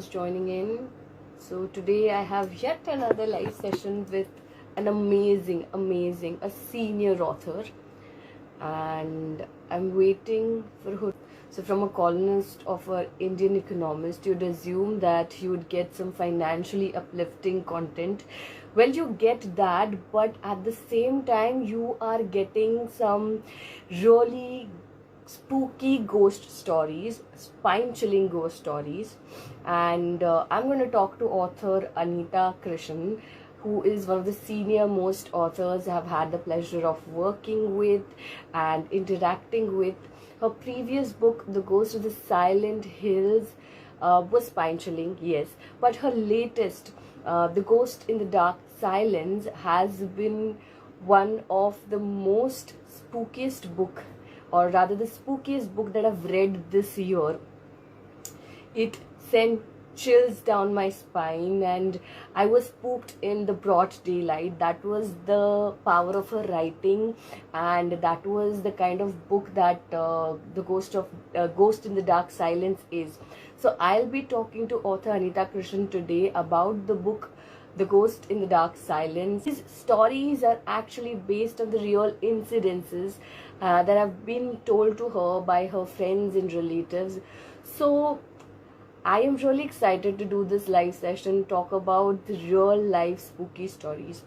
who's joining in. So today I have yet another live session with an amazing, a senior author, and I'm waiting for her. So from a columnist of an Indian economist, you'd assume that you would get some financially uplifting content. Well, you get that, but at the same time, you are getting some really spooky ghost stories, spine chilling ghost stories. And I'm going to talk to author Anita Krishan, who is one of the senior most authors I have had the pleasure of working with and interacting with. Her previous book, The Ghost of the Silent Hills, was spine chilling, yes, but her latest, The Ghost in the Dark Silence, has been one of the most spookiest book, or rather the spookiest book that I've read this year. It sent chills down my spine, and I was spooked in the broad daylight. That was the power of her writing, and that was the kind of book that the Ghost in the Dark Silence is. So I'll be talking to author Anita Krishan today about the book The Ghost in the Dark Silence. These stories are actually based on the real incidences that have been told to her by her friends and relatives. So I am really excited to do this live session, talk about the real life spooky stories.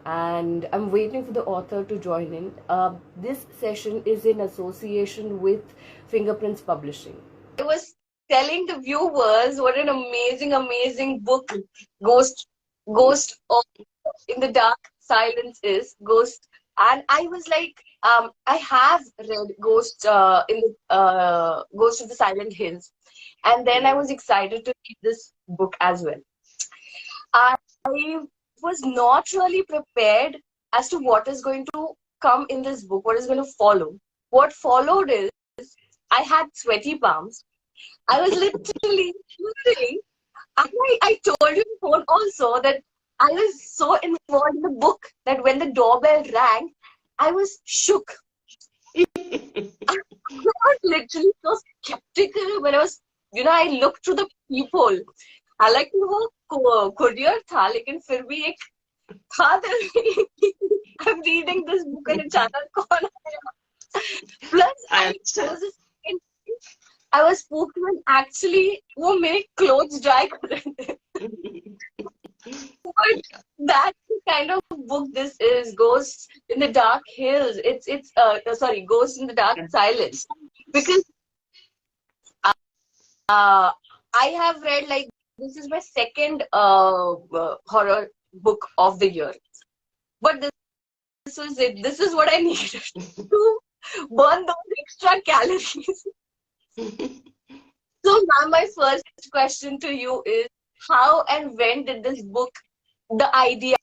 And I'm waiting for the author to join in. This session is in association with Fingerprints Publishing. I was telling the viewers what an amazing book Ghost in the Dark Silence is. Ghost. And I was like, I have read Ghost of the Silent Hills, and then I was excited to read this book as well. I was not really prepared as to what is going to come in this book, what is going to follow. What followed is I had sweaty palms. I was literally, I told you on the phone also that I was so involved in the book that when the doorbell rang, I was shook. I was literally so skeptical when I looked through the peephole. हालांकि वो courier था, लेकिन फिर भी एक था दिल में I'm reading this book and अचानक कौन आया. Plus I was spooked when actually वो मेरे clothes dry कर रहे थे. But that's the kind of book this is. Ghosts in the Dark Hills. Ghosts in the Dark Silence. Because I have read, like, this is my second horror book of the year. But this was it. This is what I needed to burn those extra calories. So now my first question to you is, how and when did this book, the idea,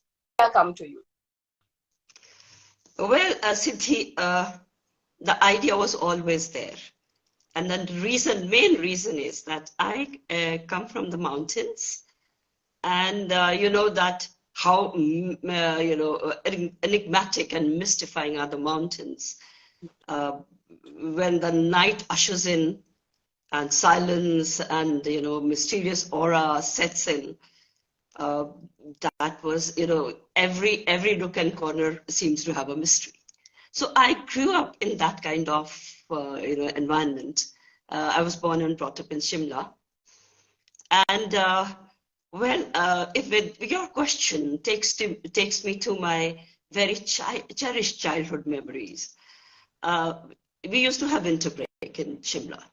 come to you? Well, Siddhi, the idea was always there. And the main reason is that I come from the mountains, and you know that how enigmatic and mystifying are the mountains. When the night ushers in and silence and mysterious aura sets in, that was every nook and corner seems to have a mystery. So I grew up in that kind of environment. I was born and brought up in Shimla, and if your question takes me to my very cherished childhood memories. We used to have winter break in Shimla.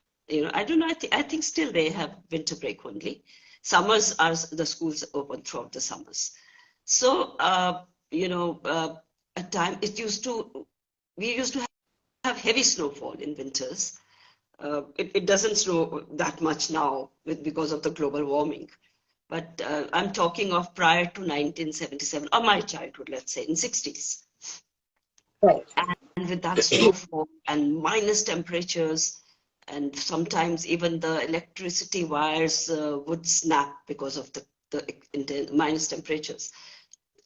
I don't know. I think still they have winter break only. Summers are the schools open throughout the summers. So at time we used to have heavy snowfall in winters. It doesn't snow that much now because of the global warming. But I'm talking of prior to 1977, or my childhood, let's say, in 60s. Right. And with that snowfall and minus temperatures, and sometimes even the electricity wires would snap because of the minus temperatures.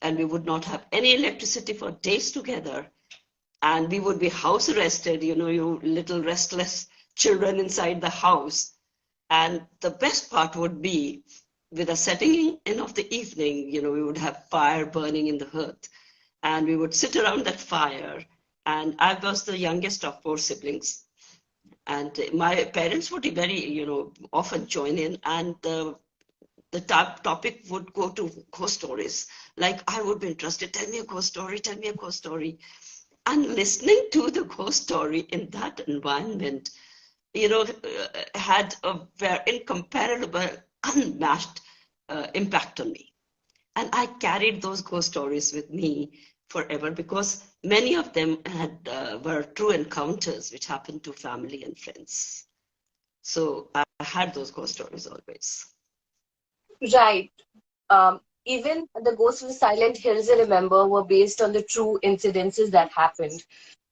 And we would not have any electricity for days together. And we would be house arrested, you little restless children inside the house. And the best part would be with the setting in of the evening, we would have fire burning in the hearth, and we would sit around that fire. And I was the youngest of four siblings. And my parents would very, often join in. And the topic would go to ghost stories. Like I would be interested, tell me a ghost story, tell me a ghost story. And listening to the ghost story in that environment, had a very incomparable, unmatched impact on me. And I carried those ghost stories with me forever because many of them were true encounters which happened to family and friends. So I had those ghost stories always. Right. Even the Ghosts of the Silent Hills, I remember, were based on the true incidences that happened.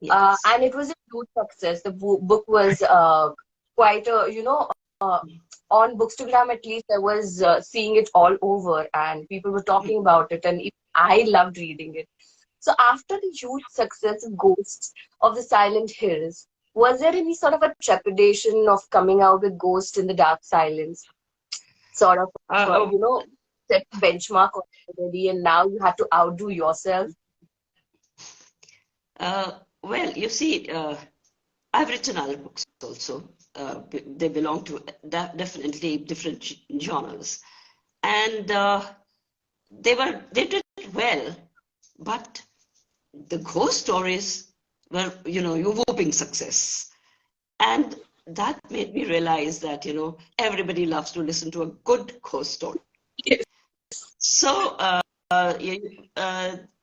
Yes. And it was a huge success. The book was quite a, on Bookstagram at least, I was seeing it all over and people were talking about it. And even I loved reading it. So after the huge success of Ghosts of the Silent Hills, was there any sort of a trepidation of coming out with Ghost in the Dark Silence? Sort of, Uh, set benchmark already, and now you have to outdo yourself. well, you see, I've written other books also. They belong to definitely different genres, and they did well, but the ghost stories were, you whooping success. And that made me realize that, everybody loves to listen to a good ghost story. Yes. So,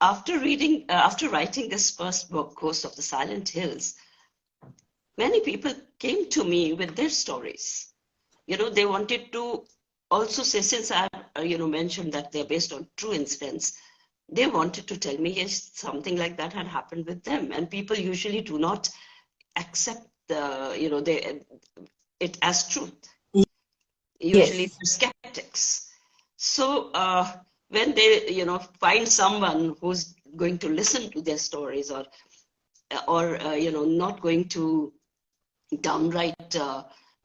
after writing this first book, Ghost of the Silent Hills, many people came to me with their stories. They wanted to also say, since I, mentioned that they're based on true incidents, they wanted to tell me yes, something like that had happened with them. And people usually do not accept it as truth. Usually Yes. they're skeptics. So when they, find someone who's going to listen to their stories or not going to downright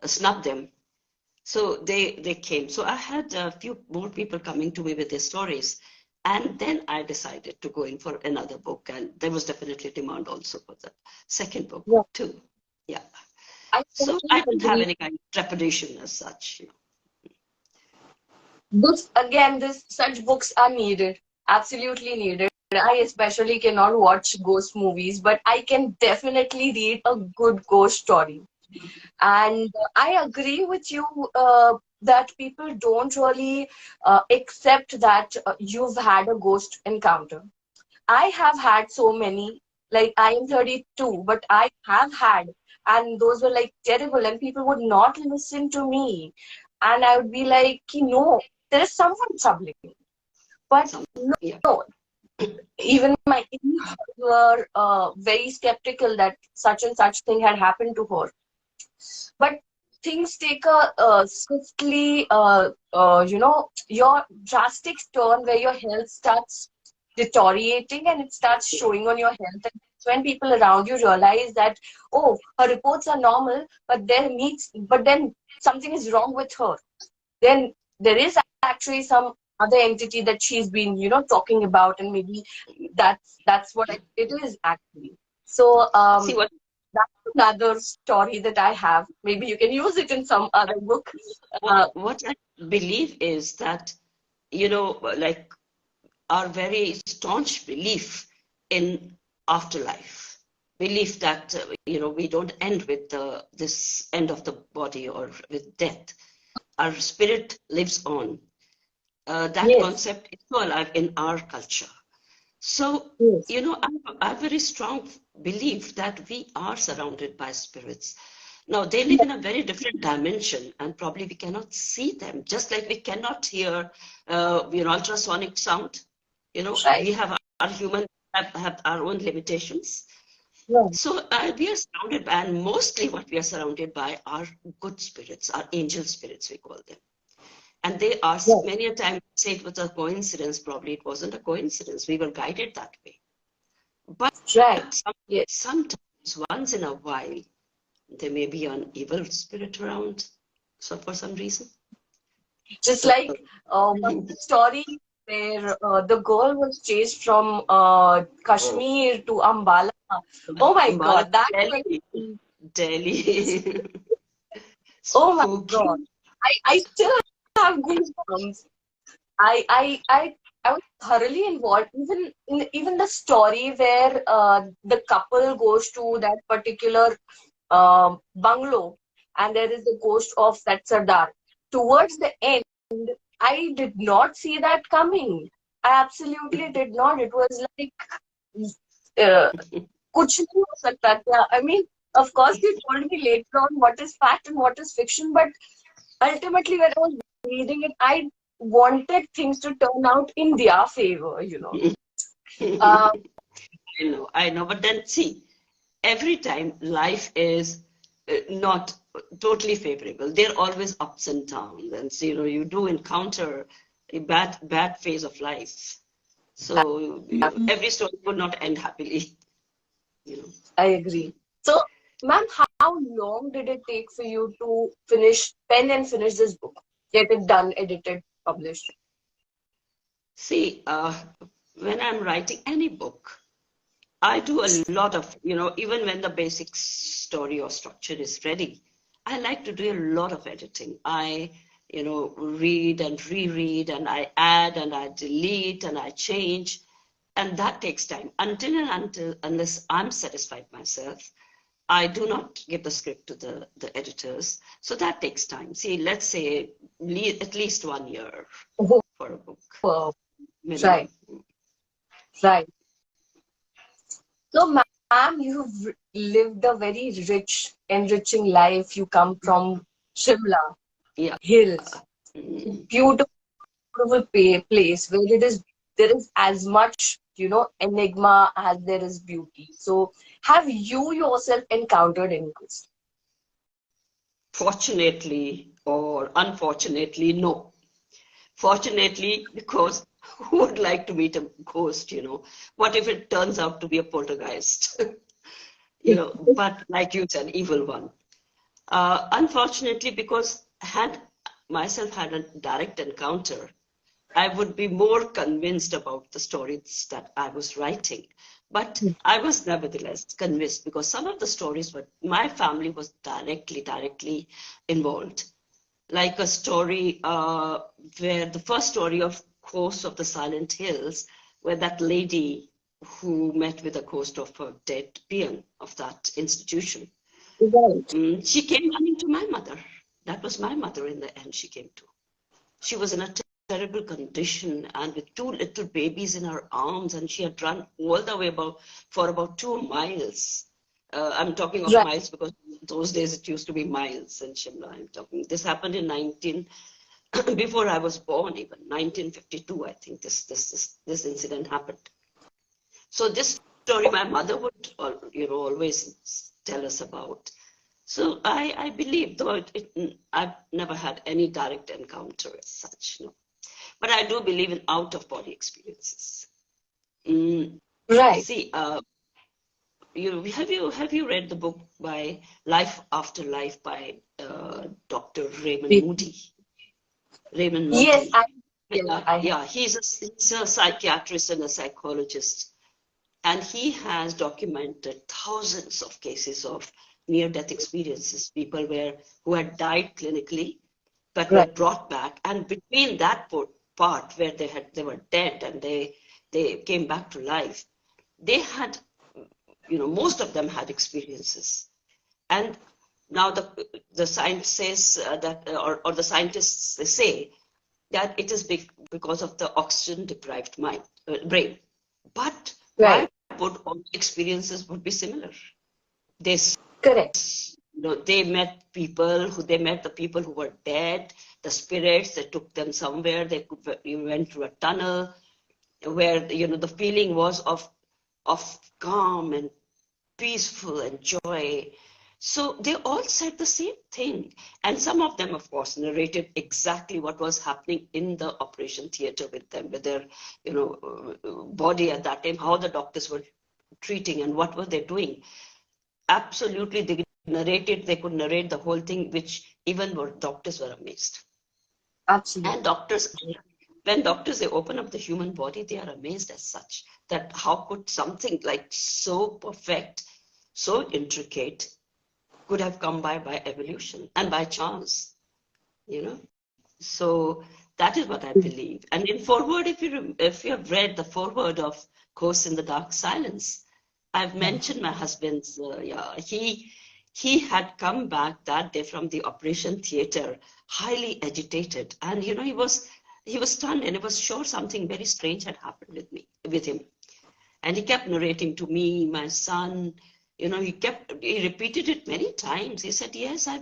snub them, so they came. So I had a few more people coming to me with their stories. And then I decided to go in for another book. And there was definitely demand also for the second book Yeah. too. Yeah. I So I totally didn't have agree. any kind of trepidation as such. This again, this such books are needed, absolutely needed. I especially cannot watch ghost movies, but I can definitely read a good ghost story. And I agree with you that people don't really accept that you've had a ghost encounter. I have had so many. Like I am 32, but I have had, and those were like terrible, and people would not listen to me, and I would be like, there is someone troubling me, but Some, yeah. no. Even my in-laws were very skeptical that such and such thing had happened to her. But things take a swiftly, your drastic turn where your health starts deteriorating and it starts showing on your health. And it's when people around you realize that, oh, her reports are normal, but then something is wrong with her. Then there is actually some other entity that she's been, talking about, and maybe that's what it is actually. So, See what that's another story that I have. Maybe you can use it in some other book. what Uh, what I believe is that, like our very staunch belief in afterlife, belief that we don't end with this end of the body or with death. Our spirit lives on. That yes, concept is so alive in our culture. So, yes, I have very strong belief that we are surrounded by spirits. Now, they live in a very different dimension, and probably we cannot see them, just like we cannot hear, ultrasonic sound. right, We have our human have our own limitations. right, So we are surrounded by, and mostly what we are surrounded by are good spirits, our angel spirits, we call them. And they are right, many a time say it was a coincidence. Probably it wasn't a coincidence. We were guided that way. But right. Yes, sometimes, once in a while, there may be an evil spirit around. So for some reason. Just So, like one story where the girl was chased from Kashmir to Ambala. Oh my Ambala, God, that was, Delhi. Delhi. oh my Spooky. God. I still have goosebumps. I I I I was thoroughly involved. Even the story where the couple goes to that particular bungalow, and there is the ghost of that Sardar. Towards the end, I did not see that coming. I absolutely did not. It was like uh, कुछ नहीं हो सकता क्या? I mean, of course, you told me later on what is fact and what is fiction, but ultimately, when I was reading it, I wanted things to turn out in their favor, you know. Uh, I know. But then see, every time life is not totally favorable. There are always ups and downs, and so, you do encounter a bad phase of life. So every story would not end happily, you know. I agree. So, ma'am, how long did it take for you to pen and finish this book? Get it done, edited, published? See, when I'm writing any book, I do a lot of, even when the basic story or structure is ready, I like to do a lot of editing. I, read and reread, and I add and I delete and I change. And that takes time unless I'm satisfied myself. I do not give the script to the editors. So that takes time. See, let's say at least 1 year Oh, for a book, right, minimum. right. So, ma'am, you've lived a very rich, enriching life. You come from Shimla, Yeah. hills, Mm. beautiful, place where there is as much, enigma as there is beauty. So, have you yourself encountered any ghosts? Fortunately or unfortunately, no. Fortunately, because who would like to meet a ghost? What if it turns out to be a poltergeist? But like you said, evil one. Unfortunately, because had myself had a direct encounter, I would be more convinced about the stories that I was writing. But I was nevertheless convinced because some of the stories were, my family was directly involved. Like a story where the first story of Ghost of the Silent Hills, where that lady who met with a ghost of a dead peon of that institution, Right. she came running to my mother. That was my mother in the end she came to. She was in a terrible condition and with two little babies in her arms, and she had run all the way for about 2 miles. I'm talking of Right. miles because those days it used to be miles in Shimla. I'm talking. This happened in 19 before I was born, even 1952. I think this incident happened. So this story my mother would always tell us about. So I believe, though I've never had any direct encounter as such, no. But I do believe in out-of-body experiences. Mm, Right. see, have you read the book by Life After Life by Dr. Raymond Moody? Raymond Yes, Moody. yes, I have. Yeah, he's a psychiatrist and a psychologist, and he has documented thousands of cases of near-death experiences, people who had died clinically but were Right. brought back, and between that part where they were dead and they came back to life, they had, most of them had experiences. And now the science says that, or the scientists say that it is because of the oxygen deprived brain. But why Right. would all experiences would be similar? They Correct. they met the people who were dead, the spirits. They took them somewhere. You went through a tunnel where the feeling was of calm and peaceful and joy. So they all said the same thing. And some of them, of course, narrated exactly what was happening in the operation theater with them, with their, body at that time, how the doctors were treating and what were they doing. Absolutely, they they could narrate the whole thing, which even doctors were amazed. Absolutely. And when doctors, they open up the human body, they are amazed as such, that how could something like so perfect, so intricate, could have come by evolution and by chance, you know. So that is what I believe. And in foreword, if you have read the foreword of Course in the Dark Silence, I've mentioned my husband's. He had come back that day from the operation theater, highly agitated, and he was stunned, and he was sure something very strange had happened with him. And he kept narrating to me, my son, he repeated it many times. He said, yes, I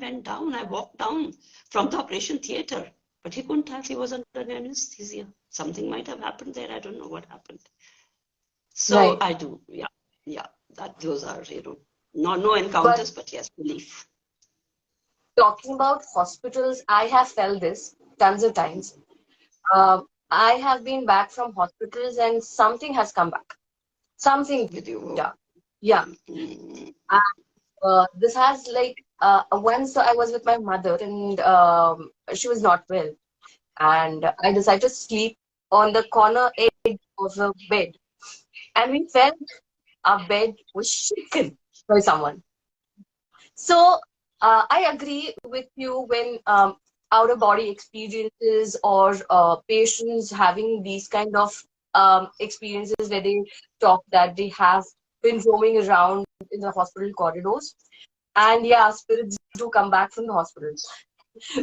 walked down from the operation theater. But he couldn't tell, he was under anesthesia. Something might have happened there. I don't know what happened. So Right. I do, yeah, those are, no But encounters, but yes, belief. talking about hospitals, I have felt this tons of times. I have been back from hospitals and something has come back. Something, With you. yeah, yeah. Mm, This has like once I was with my mother and she was not well, and I decided to sleep on the corner edge of the bed, and we felt our bed was shaken by someone. So I agree with you when out of body experiences or patients having these kind of experiences where they talk that they have been roaming around in the hospital corridors. And yeah, spirits do come back from the hospital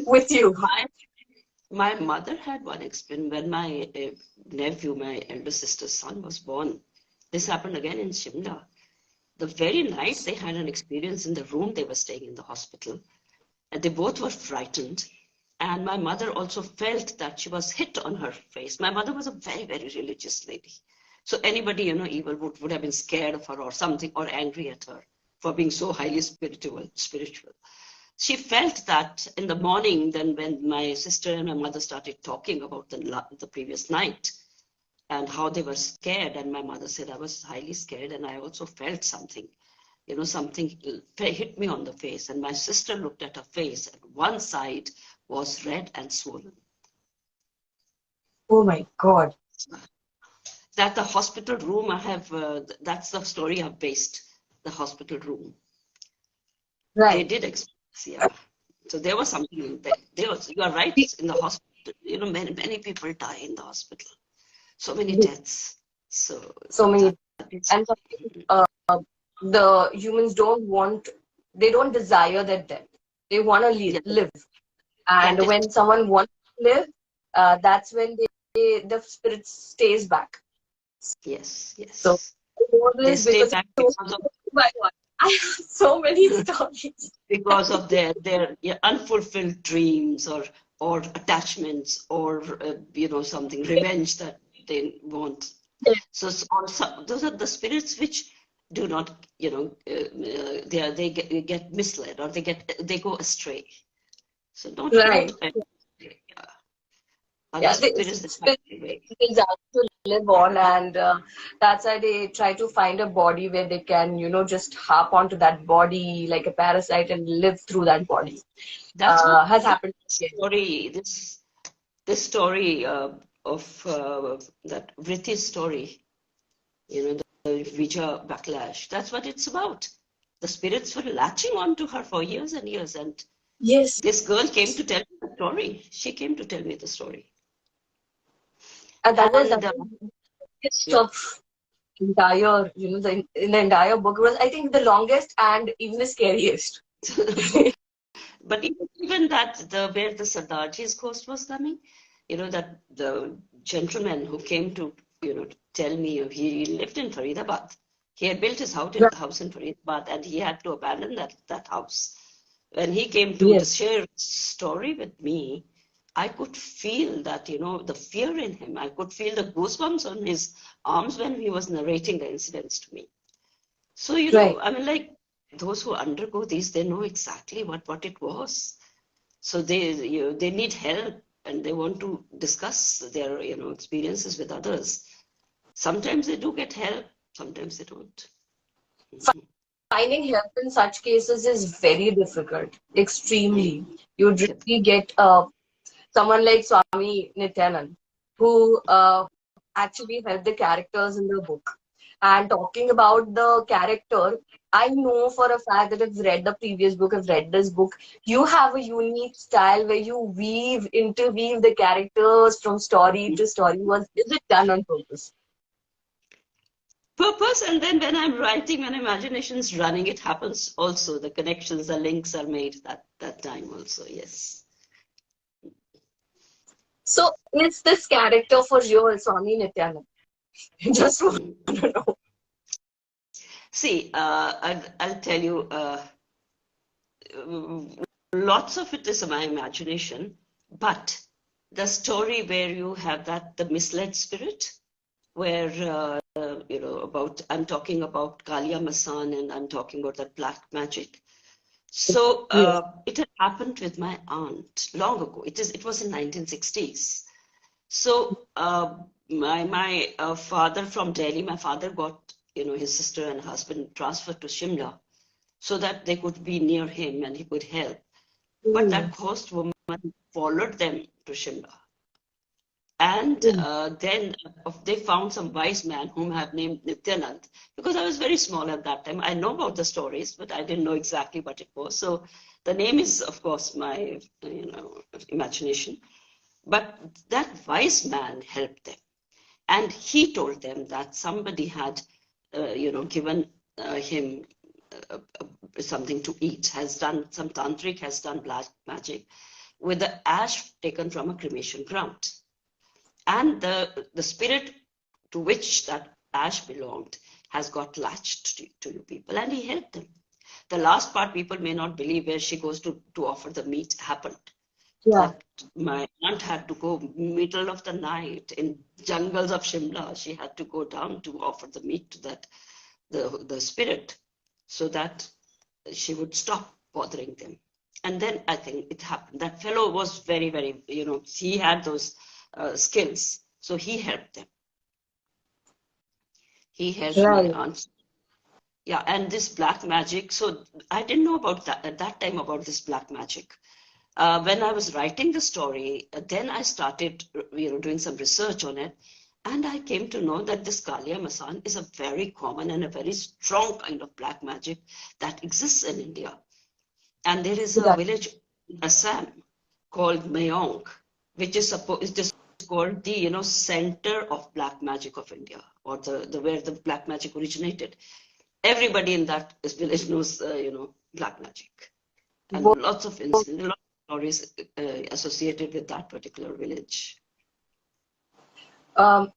with you. my my mother had one experience when my nephew, my elder sister's son, was born. This happened again in Shimla. The very night they had an experience in the room they were staying in the hospital, and they both were frightened. And my mother also felt that she was hit on her face. My mother was a very, very religious lady. So anybody, evil would have been scared of her or something, or angry at her for being so highly spiritual. She felt that in the morning, then when my sister and my mother started talking about the previous night, and how they were scared. And my mother said, I was highly scared, and I also felt something. Something hit me on the face. And my sister looked at her face, and one side was red and swollen. Oh my God. That the hospital room that's the story I've based the hospital room. They Right. did experience, yeah. So there was something in there. You are right, in the hospital, many people die in the hospital. So many deaths. So So many. that is, And the humans they don't desire their death. They want to yeah, live. And that is, when someone wants to live, that's when the spirit stays back. yes, So yes. I know They this stay because back it was my God. I have so many stories. of their unfulfilled dreams, or attachments, or something, revenge that they want. So, those are the spirits which do not, they get misled, or they go astray. So don't Right. other Yeah, spirits that have their way. they desire to live on, and that's why they try to find a body where they can, just harp onto that body like a parasite and live through that body. That's what Has happened again. story. This story of that Vrithi's story, the Vija backlash. That's what it's about. The spirits were latching onto her for years and years, and Yes, this girl came to tell me the story. She came to tell me the story, and that was and the longest yeah. of entire, in the entire book. It was, I think, the longest and even the scariest. But even that, where the Sardarji's ghost was coming, that the gentleman who came to, tell me, he lived in Faridabad. He had built his house in Faridabad, and he had to abandon that house. When he came to Yes, share his story with me, I could feel that, the fear in him. I could feel the goosebumps on his arms when he was narrating the incidents to me. So, right. I mean, like, those who undergo these, they know exactly what it was. So they need help, and they want to discuss their, experiences with others. Sometimes they do get help, sometimes they don't. finding help in such cases is very difficult, extremely. Mm. You'd Yep. really get someone like Swami Nityanand, who actually helped the characters in the book. And talking about the character, I know for a fact that I've read the previous book, I've read this book. You have a unique style where you interweave the characters from story to story. Is it done on purpose? Purpose, and then when I'm writing, when imagination's running, it happens also. The connections, the links are made that time also. Yes. So is this character for real, Swami Nityanand? Just want Mm. to know. See, I'll tell you, lots of it is my imagination, but the story where you have the misled spirit, where about I'm talking about Kalia Masan and I'm talking about that black magic. So Yes. it had happened with my aunt long ago. It was in 1960s. So my father from Delhi, my father got his sister and husband transferred to Shimla so that they could be near him and he could help. But Mm. that ghost woman followed them to Shimla. And Mm. then they found some wise man whom I have named Nityanand because I was very small at that time. I know about the stories, but I didn't know exactly what it was. So the name is, of course, my imagination. But that wise man helped them, and he told them that somebody had, given him something to eat. Some tantric has done black magic with the ash taken from a cremation ground, and the spirit to which that ash belonged has got latched to you people, and he helped them. The last part people may not believe, where she goes to offer the meat, happened. Yeah. That my aunt had to go middle of the night in jungles of Shimla. She had to go down to offer the meat to the spirit, so that she would stop bothering them. And then I think it happened. That fellow was very, very, he had those skills. So he helped them. He helped my Right. aunt. Yeah, and this black magic. So I didn't know about that at that time about this black magic. When I was writing the story, then I started, doing some research on it, and I came to know that this Kalia Masan is a very common and a very strong kind of black magic that exists in India. And there is a That. village in Assam called Mayong, which is supposed is called the center of black magic of India, or the where the black magic originated. Everybody in that village knows black magic, and lots of incidents, lots of stories associated with that particular village.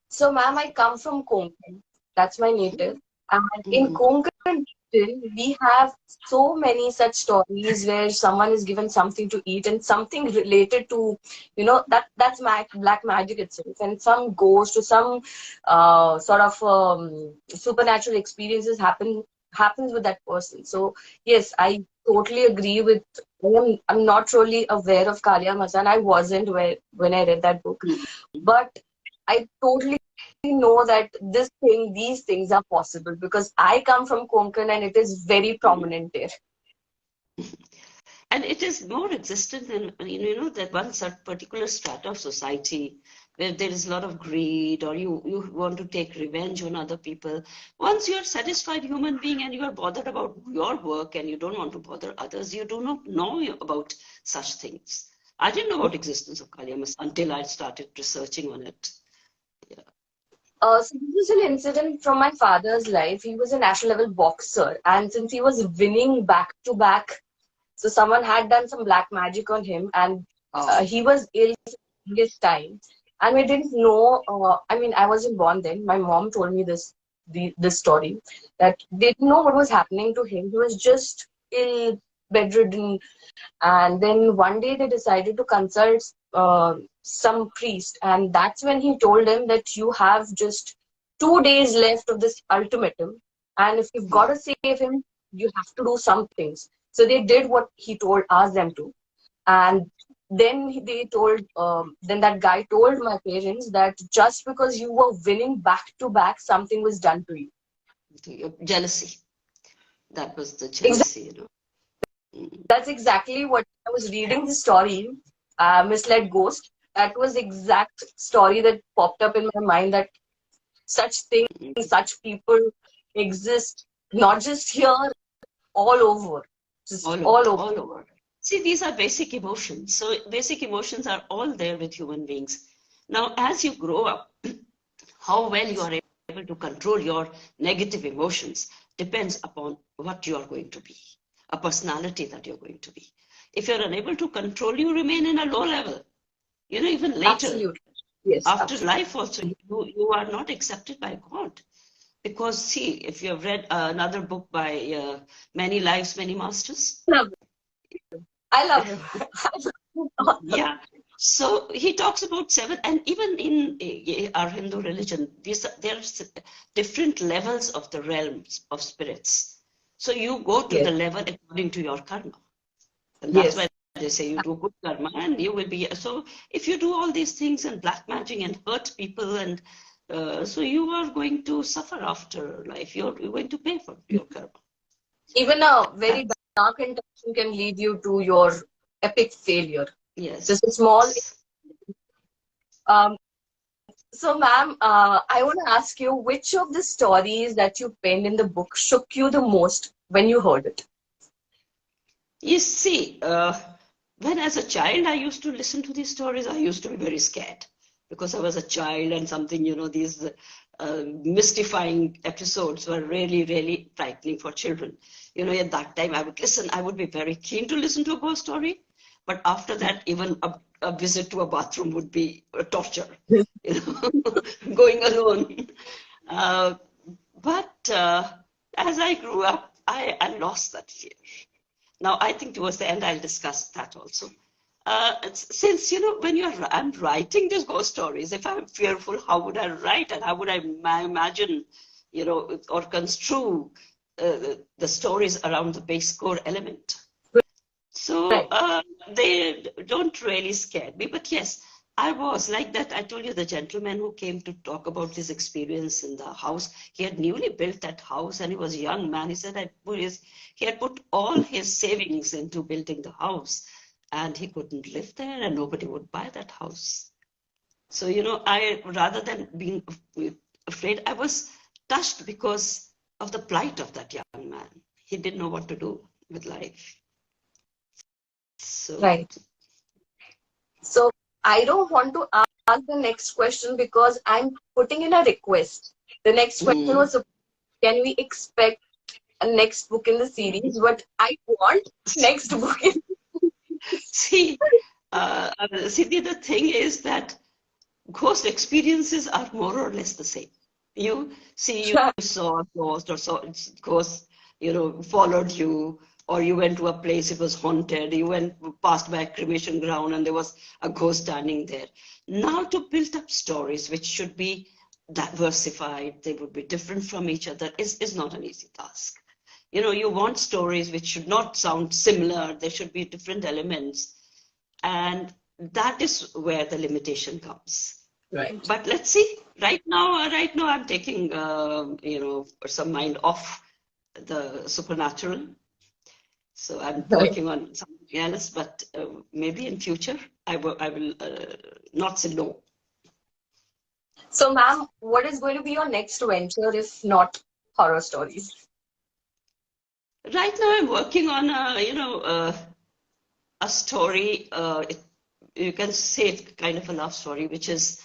So, ma'am, I come from Konkan. That's my native. And in Mm-hmm. Konkan region, we have so many such stories where someone is given something to eat and something related to, that's black magic itself. And some ghost or some sort of supernatural experiences happens with that person. So, yes, I totally agree with. I'm not really aware of Kalia Masan. I wasn't when I read that book, but I totally know that these things are possible because I come from Konkan and it is very prominent there. And it is more existent than that one particular strata of society where there is a lot of greed, or you want to take revenge on other people. Once you're satisfied human being and you are bothered about your work and you don't want to bother others, you do not know about such things. I didn't know about existence of Kaliamas until I started researching on it. Yeah. So this is an incident from my father's life. He was a national level boxer, and since he was winning back to back, so someone had done some black magic on him, and Oh. he was ill this time, and we didn't know. I mean, I wasn't born then. My mom told me this story that they didn't know what was happening to him. He was just ill, bedridden, and then one day they decided to consult some priest, and that's when he told them that you have just 2 days left of this ultimatum, and if you've got to save him, you have to do some things. So they did what he asked them to, and then that guy told my parents that just because you were winning back to back, something was done to you. Jealousy. That was the Exactly. jealousy, you know. Mm. That's exactly what I was reading the story, Misled Ghost. That was the exact story that popped up in my mind, that such things, Mm. such people exist, not just here, all over. Just All all over, over. all over. See, these are basic emotions. So basic emotions are all there with human beings. Now, as you grow up, how well you are able to control your negative emotions depends upon what you are going to be, a personality that you're going to be. If you're unable to control, you remain in a low level. You know, even later, Absolutely. Yes, after absolutely. life also, you are not accepted by God. Because see, if you have read another book by Many Lives, Many Masters, Love him. I love him. I love him. yeah. So he talks about seven, and even in our Hindu religion, there are different levels of the realms of spirits. So you go to the Yes, level according to your karma. And that's why yes. they say you do good karma and you will be. So if you do all these things and black magic and hurt people, and so you are going to suffer after life. You're going to pay for your karma. Even a very That's, dark intention can lead you to your epic failure. yes. Just a small. Um, so, ma'am, I want to ask you, which of the stories that you penned in the book shook you the most when you heard it? You see, when as a child I used to listen to these stories, I used to be very scared because I was a child and something, you know, these mystifying episodes were really, really frightening for children. You know, at that time I would listen, I would be very keen to listen to a ghost story, but after that, even a visit to a bathroom would be a torture, you know, going alone. Uh, but as I grew up, I lost that fear. Now, I think towards the end, I'll discuss that also. Since, you know, I'm writing these ghost stories, if I'm fearful, how would I write and how would I imagine, you know, or construe the stories around the base core element? So Right. they don't really scare me. But yes, I was like that. I told you the gentleman who came to talk about his experience in the house. He had newly built that house and he was a young man. He said he had put all his savings into building the house and he couldn't live there and nobody would buy that house. So, you know, I rather than being afraid, I was touched because of the plight of that young man. He didn't know what to do with life. So. Right. So, I don't want to ask the next question because I'm putting in a request. The next question Mm. was, can we expect a next book in the series? But I want next book in. See, the thing is that ghost experiences are more or less the same. You see, you saw a ghost or saw ghost, you know, followed you, or you went to a place, it was haunted. You went past by a cremation ground and there was a ghost standing there. Now to build up stories which should be diversified, they would be different from each other, is not an easy task. You know, you want stories which should not sound similar. There should be different elements. And that is where the limitation comes. Right. But let's see. Right now, I'm taking, you know, some mind off the supernatural. So I'm Right. working on something else. But maybe in future, I will not say no. So, ma'am, what is going to be your next venture if not horror stories? Right now, I'm working on a story. You can say it's kind of a love story, which is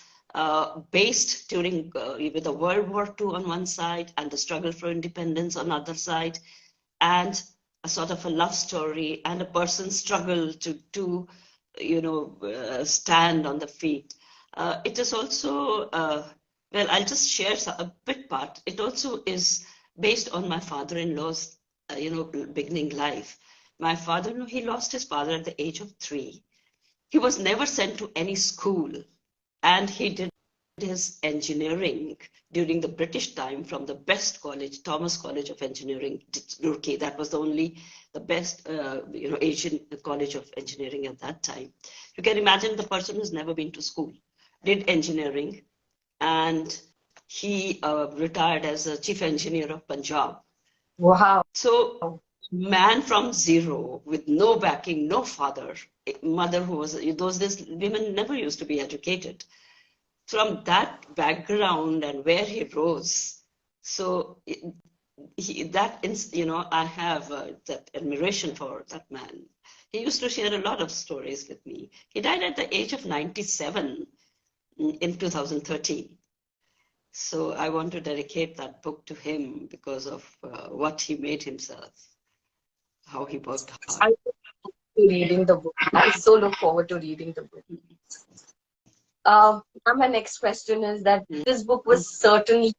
based during with the World War II on one side and the struggle for independence on the other side, and a sort of a love story and a person's struggle to stand on the feet. It is also well, I'll just share a bit part. It also is based on my father-in-law's beginning life. My father, he lost his father at the age of 3. He was never sent to any school, and he did his engineering during the British time from the best college, Thomas College of Engineering, Roorkee. That was the best, Asian college of engineering at that time. You can imagine the person who's never been to school, did engineering, and he retired as a chief engineer of Punjab. Wow. So, man from zero with no backing, no father, mother who was, those days, women never used to be educated. From that background and where he rose, so I have that admiration for that man. He used to share a lot of stories with me. He died at the age of 97 in 2013. So I want to dedicate that book to him because of what he made himself, how he worked hard. I look forward to reading the book. I so look forward to reading the book. Now my next question is that this book was certainly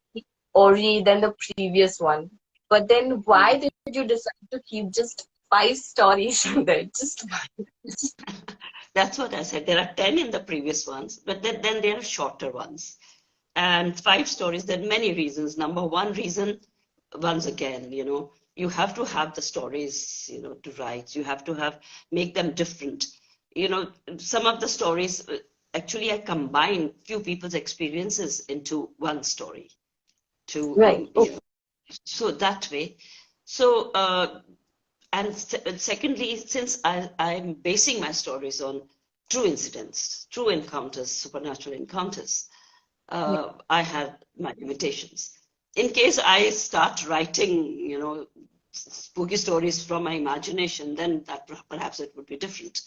ori than the previous one. But then why did you decide to keep just 5 stories in there? Just five. That's what I said. There are 10 in the previous ones, but then there are shorter ones. And 5 stories, there are many reasons. Number one reason, once again, you have to have the stories, to write. You have to make them different. Some of the stories, actually, I combine few people's experiences into one story to, Right. Okay. so that way. So, and secondly, since I'm basing my stories on true incidents, true encounters, supernatural encounters, Yeah. I have my limitations. In case I start writing, spooky stories from my imagination, then that perhaps it would be different.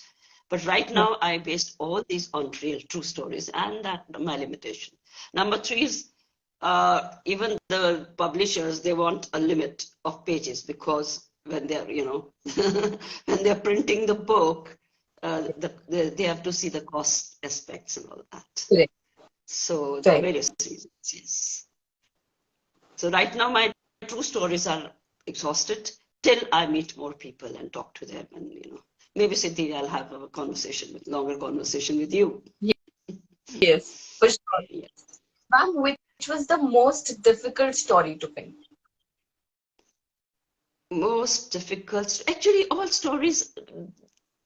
But right now, I based all these on real, true stories, and that my limitation. Number three is even the publishers, they want a limit of pages because when they're, when they're printing the book, they have to see the cost aspects and all that. Correct. So there are Right. various reasons, yes. So right now my true stories are exhausted till I meet more people and talk to them, and maybe Siddhi, I'll have a longer conversation with you. Yes, for sure. Yeah. Ma'am, which was the most difficult story to finish? Most difficult, actually all stories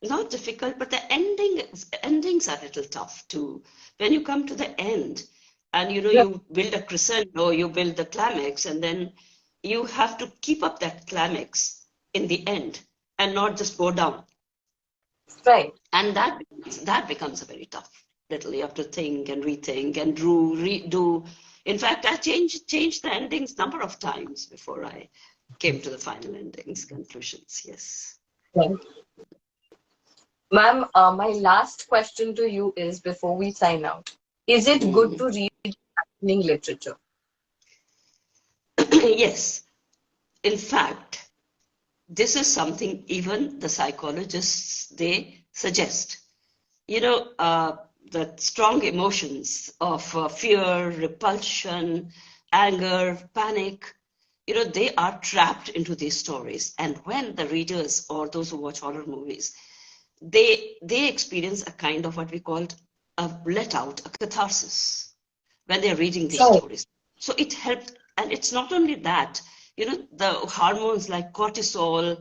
not difficult, but the endings are a little tough too. When you come to the end and Yeah. you build a crescendo, you build the climax, and then you have to keep up that climax in the end and not just go down. Right. And that becomes a very tough little. You have to think and rethink and redo. In fact, I changed the endings number of times before I came to the final endings, conclusions. Yes. Right. Ma'am, my last question to you is before we sign out. Is it good Mm. to read happening literature? Yes. In fact, this is something even the psychologists, they suggest. The strong emotions of fear, repulsion, anger, panic, they are trapped into these stories. And when the readers or those who watch horror movies, they experience a kind of what we called a let out, a catharsis when they're reading these Right. stories. So it helps, and it's not only that, the hormones like cortisol,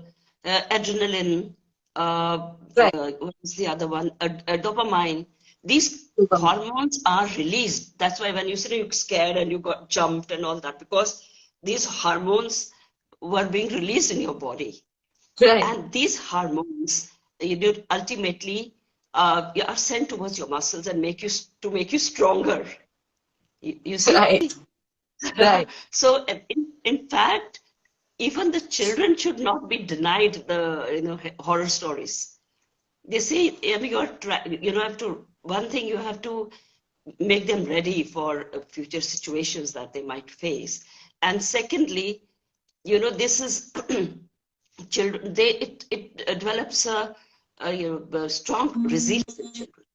adrenaline, Right. what's the other one? Dopamine. These hormones are released. That's why when you say you're scared and you got jumped and all that, because these hormones were being released in your body. Right. And these hormones, ultimately are sent towards your muscles and make you stronger. You see? Right. Right. So in fact, even the children should not be denied the horror stories. They say have to, one thing, you have to make them ready for future situations that they might face. And secondly, this is children, it develops a strong resilience in children.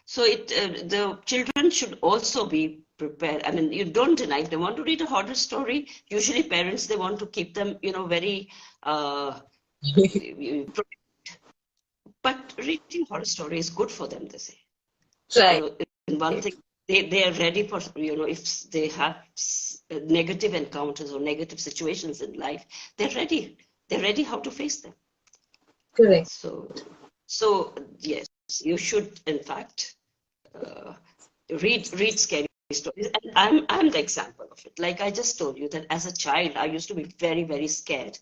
So the children should also be prepared. I mean, you don't deny if they want to read a horror story. Usually, parents, they want to keep them, very. But reading horror story is good for them, they say. Right. In one thing, they are ready for, if they have negative encounters or negative situations in life, they're ready. They're ready how to face them. Correct. So yes, you should, in fact, read scary stories. And I'm the example of it. Like I just told you that as a child, I used to be very, very scared.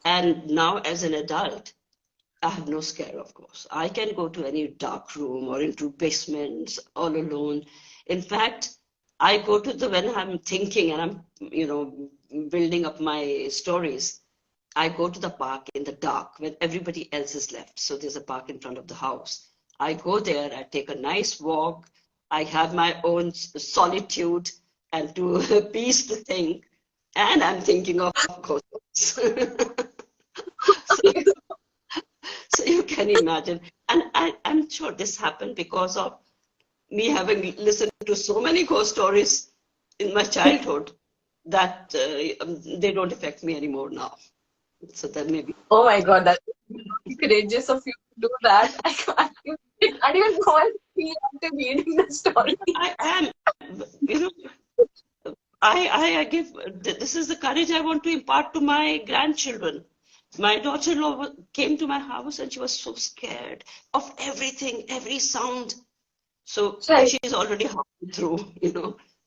And now as an adult, I have no scare, of course. I can go to any dark room or into basements all alone. In fact, I go to when I'm thinking and I'm, building up my stories, I go to the park in the dark when everybody else is left. So there's a park in front of the house. I go there, I take a nice walk, I have my own solitude and to peace to think, and I'm thinking of ghosts. So, so you can imagine. And I'm sure this happened because of me having listened to so many ghost stories in my childhood that they don't affect me anymore now. So that maybe. Oh my God, that's courageous of you to do that. I don't even know I feel after reading the story. I am, you know, I give, this is the courage I want to impart to my grandchildren. My daughter-in-law came to my house and she was so scared of everything, every sound. So, and Right. she is already halfway through,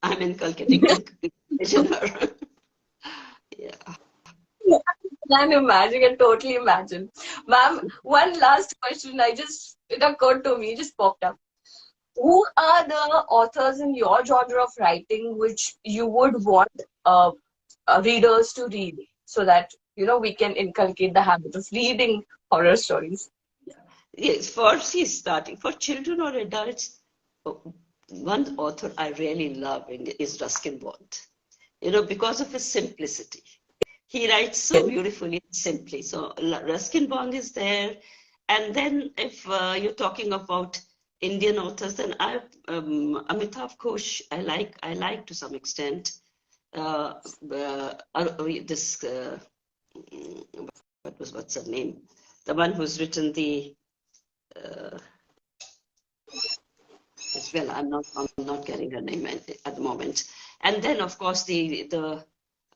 I'm inculcating courage in her. Yeah. I can imagine, I can totally imagine. Ma'am, one last question it occurred to me, just popped up. Who are the authors in your genre of writing which you would want readers to read so that, we can inculcate the habit of reading horror stories? Yes, for starting for children or adults, one author I really love is Ruskin Bond. Because of his simplicity. He writes so beautifully and simply. So Ruskin Bond is there. And then if you're talking about Indian authors, then Amitav Ghosh, I like to some extent. This what's her name? The one who's written the as well. I'm not getting her name at the moment. And then of course the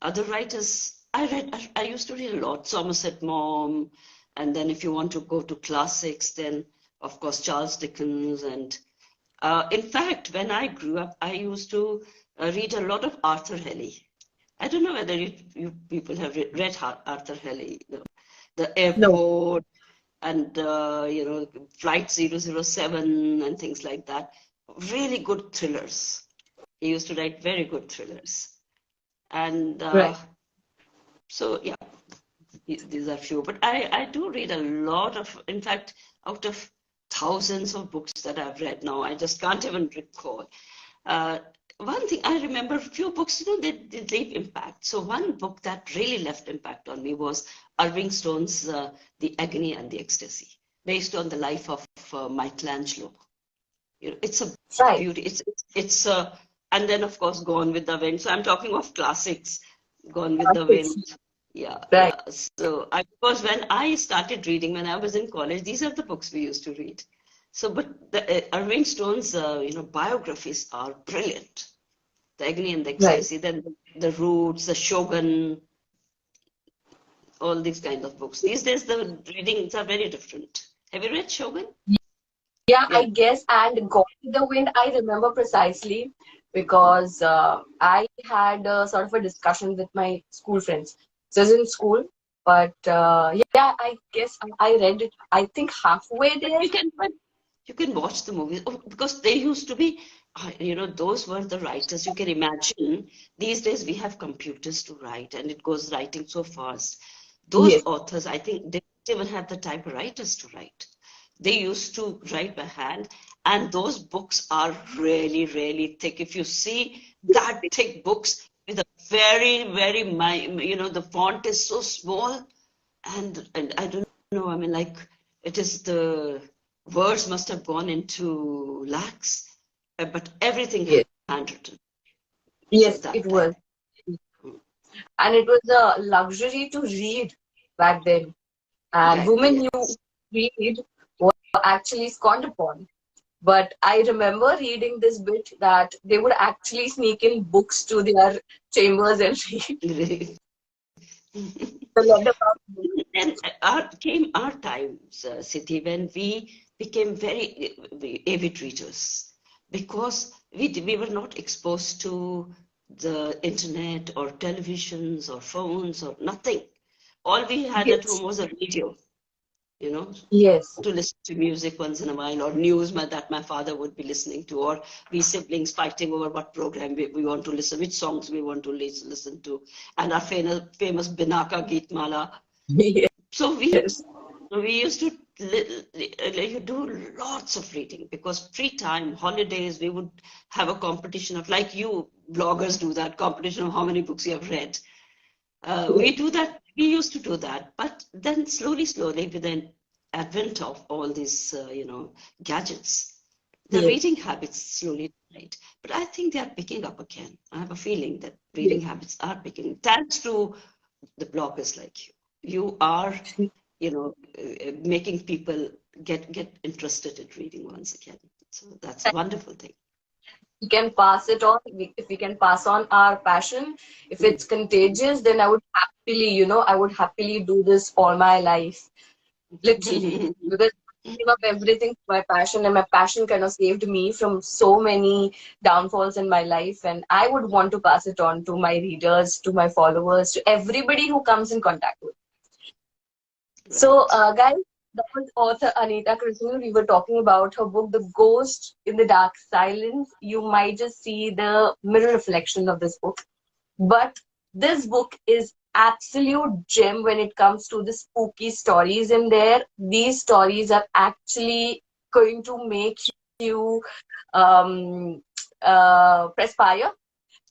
other writers I used to read a lot. Somerset Maugham, and then if you want to go to classics, then of course Charles Dickens. And in fact, when I grew up, I used to read a lot of Arthur Helley. I don't know whether you people have read Arthur Helley, the No. airport and Flight 007 and things like that. Really good thrillers. He used to write very good thrillers. And Right. so, yeah, these are few. But I do read a lot of, in fact, out of thousands of books that I've read now, I just can't even recall. One thing I remember, a few books, they leave impact. So one book that really left impact on me was Irving Stone's The Agony and the Ecstasy, based on the life of Michelangelo. It's a Right. beauty. It's and then of course Gone with the Wind. So I'm talking of classics, Gone with the Wind. Yeah, Right. yeah. So because when I started reading when I was in college, these are the books we used to read. So, but the Irving Stone's biographies are brilliant. The Agony and the Right. Ecstasy, then the Roots, the Shogun, all these kind of books. These days the readings are very different. Have you read Shogun? Yeah, Yeah. I guess. And Gone with the Wind, I remember precisely because I had sort of a discussion with my school friends. So I was in school, but yeah, I guess I read it, I think halfway But there. you can watch the movies because they used to be, those were the writers. You can imagine these days we have computers to write and it goes writing so fast. Those Yes, authors, I think they didn't even have the typewriters to write. They used to write by hand, and those books are really, really thick. If you see that thick books with a very, very, the font is so small, and I don't know. I mean, like it is the words must have gone into lakhs, but everything yes, handwritten. So yes, it that was. time. Mm. And it was a luxury to read back then. And Right, women knew yes. read were actually scorned upon. But I remember reading this bit that they would actually sneak in books to their chambers and read the letter box. And came our times, Siddhi, when we became very avid readers. because we were not exposed to the internet or televisions or phones or nothing. All we had at Yes. home was a radio, you know, Yes. to listen to music once in a while, or news that my father would be listening to, or we siblings fighting over what program we want to listen, which songs we want to listen to, and our famous Binaka Geet Mala. So Yes. we used to do lots of reading, because free time, holidays, we would have a competition of, like you bloggers do that, competition of how many books you have read. We do that. We used to do that, but then slowly, with the advent of all these, gadgets, the Yes. reading habits slowly died. But I think they are picking up again. I have a feeling that Yes. reading habits are picking, thanks to the bloggers like you. You are, making people get interested in reading once again. So that's a wonderful thing. We can pass it on. If we can pass on our passion, if it's contagious, then I would happily, I would happily do this all my life, literally, because I gave up everything for my passion, and my passion kind of saved me from so many downfalls in my life. And I would want to pass it on to my readers, to my followers, to everybody who comes in contact with. So, Right. guys, that was author Anita Krishan. We were talking about her book, The Ghost in the Dark Silence. You might just see the mirror reflection of this book. But this book is absolute gem when it comes to the spooky stories in there. These stories are actually going to make you um, perspire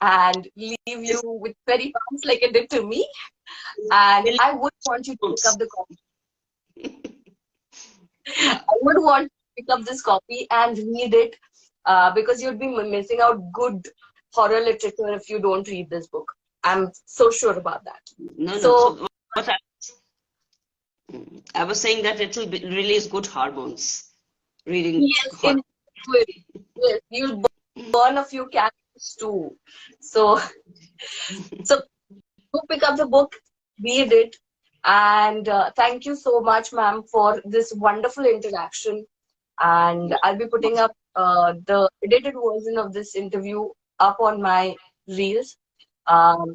and leave you with very bumps like it did to me. And I would want you to pick up the copy. Yeah. I would want to pick up this copy and read it, because you'd be missing out good horror literature if you don't read this book. I'm so sure about that. No, no. So, So what I was saying, that it will release good hormones. Reading yes, hot. it will. Yes, you'll burn a few calories too. So, so go pick up the book, read it, and thank you so much, ma'am, for this wonderful interaction. And I'll be putting up the edited version of this interview up on my reels.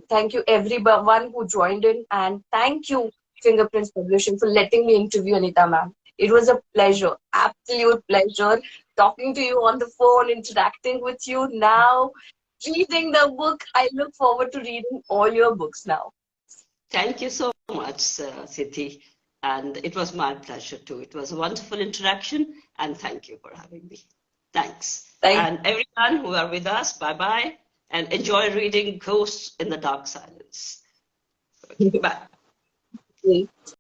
Thank you everyone who joined in, and thank you Fingerprints Publishing for letting me interview Anita ma'am. It was a pleasure, absolute pleasure talking to you on the phone, interacting with you now, reading the book. I look forward to reading all your books now. Thank you so much, Siddhi. And it was my pleasure too. It was a wonderful interaction, and thank you for having me. Thanks. Thank And everyone who are with us, bye bye, and enjoy reading Ghosts in the Dark Silence. Okay, bye. you.